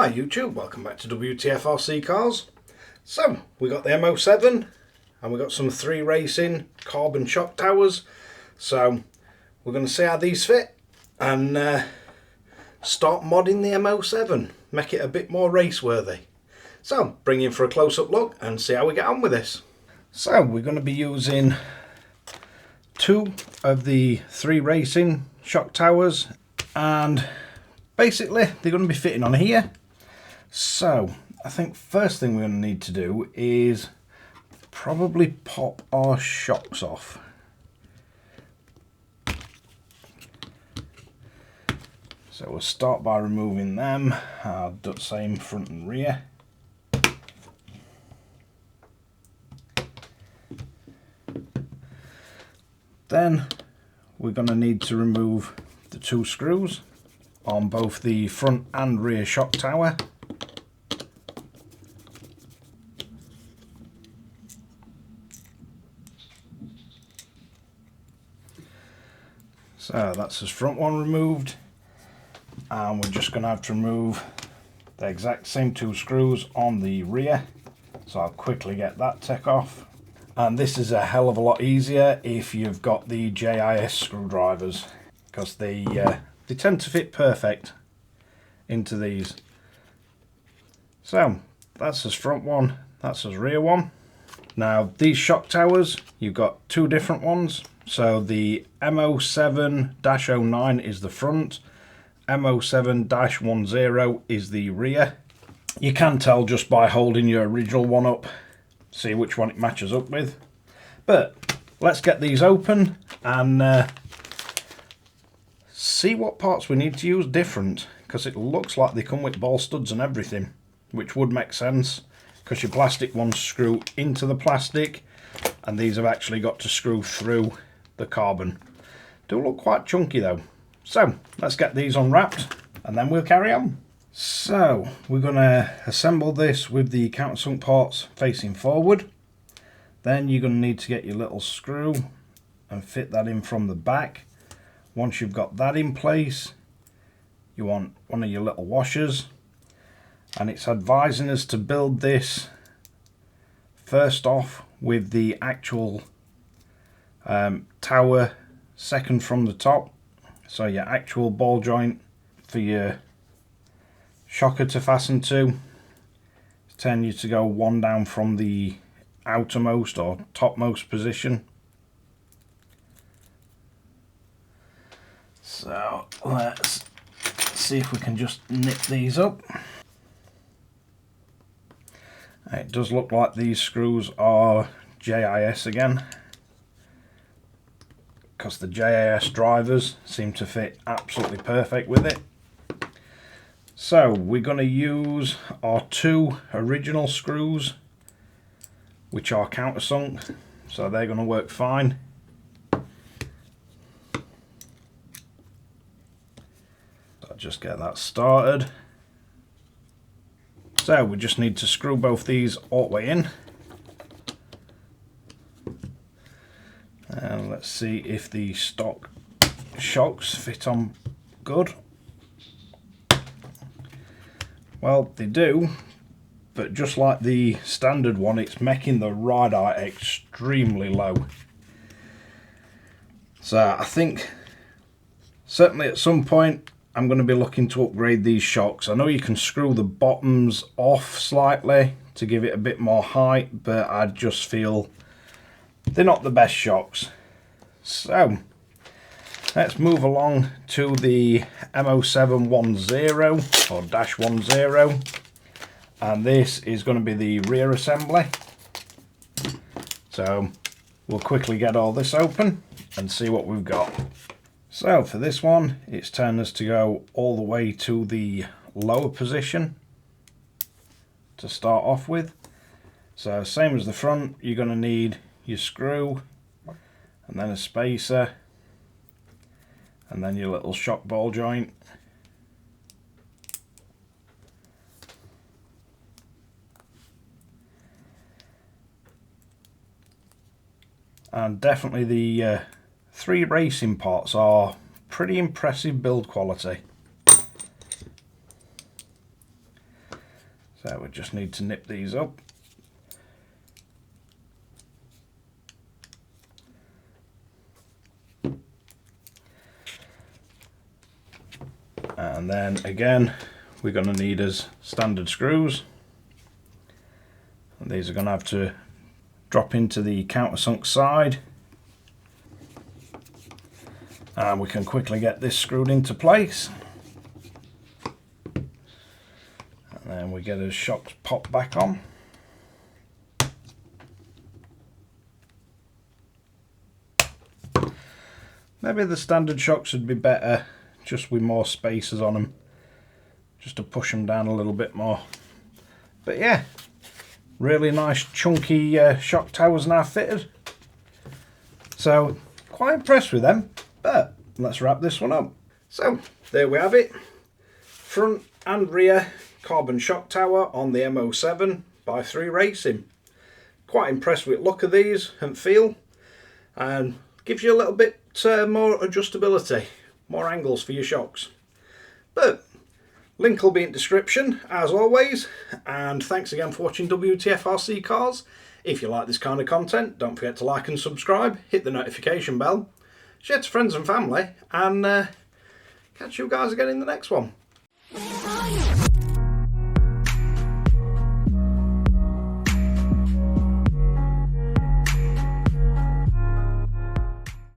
Hi YouTube, welcome back to Wtf Rc Cars. So, we got the M07 and we got some 3Racing carbon shock towers. So, we're going to see how these fit and start modding the M07, make it a bit more race worthy. So, bring you in for a close-up look and see how we get on with this. So, we're going to be using two of the 3Racing shock towers, and basically they're going to be fitting on here. So I think first thing we're going to need to do is probably pop our shocks off. So we'll start by removing them. I'll do the same front and rear. Then we're going to need to remove the two screws on both the front and rear shock tower. So that's the front one removed, and we're just going to have to remove the exact same two screws on the rear. So I'll quickly get that take off. And this is a hell of a lot easier if you've got the JIS screwdrivers, because they tend to fit perfect into these. So that's his front one, that's his rear one. Now these shock towers, you've got two different ones. So the M07-09 is the front, M07-10 is the rear. You can tell just by holding your original one up, see which one it matches up with. But let's get these open and see what parts we need to use different, because it looks like they come with ball studs and everything, which would make sense because your plastic ones screw into the plastic and these have actually got to screw through the carbon. Do look quite chunky though. So let's get these unwrapped and then we'll carry on. So we're going to assemble this with the countersunk parts facing forward. Then you're going to need to get your little screw and fit that in from the back. Once you've got that in place, you want one of your little washers, and it's advising us to build this first off with the actual tower second from the top. So your actual ball joint for your shocker to fasten to. It's telling you to go one down from the outermost or topmost position. So let's see if we can just nip these up. It does look like these screws are JIS again, because the JIS drivers seem to fit absolutely perfect with it. So we're going to use our two original screws, which are countersunk, so they're going to work fine. I'll just get that started. So we just need to screw both these all the way in. And let's see if the stock shocks fit on good. Well, they do, but just like the standard one, it's making the radar extremely low. So I think certainly at some point I'm going to be looking to upgrade these shocks. I know you can screw the bottoms off slightly to give it a bit more height, but I just feel they're not the best shocks. So let's move along to the M07-10 or -10, and this is going to be the rear assembly. So we'll quickly get all this open and see what we've got. So for this one, it's telling us to go all the way to the lower position to start off with. So same as the front, you're going to need your screw and then a spacer and then your little shock ball joint. And definitely the 3Racing parts are pretty impressive build quality. So we just need to nip these up. And then again, we're going to need as standard screws. And these are going to have to drop into the countersunk side. And we can quickly get this screwed into place. And then we get his shocks popped back on. Maybe the standard shocks would be better, just with more spacers on them, just to push them down a little bit more. But yeah, really nice chunky shock towers now fitted. So quite impressed with them, but let's wrap this one up. So there we have it, front and rear carbon shock tower on the M07 by 3Racing. Quite impressed with the look of these and feel, and gives you a little bit more adjustability, more angles for your shocks. But link will be in description as always, and thanks again for watching Wtf Rc Cars. If you like this kind of content, don't forget to like and subscribe, hit the notification bell, share to friends and family, and catch you guys again in the next one.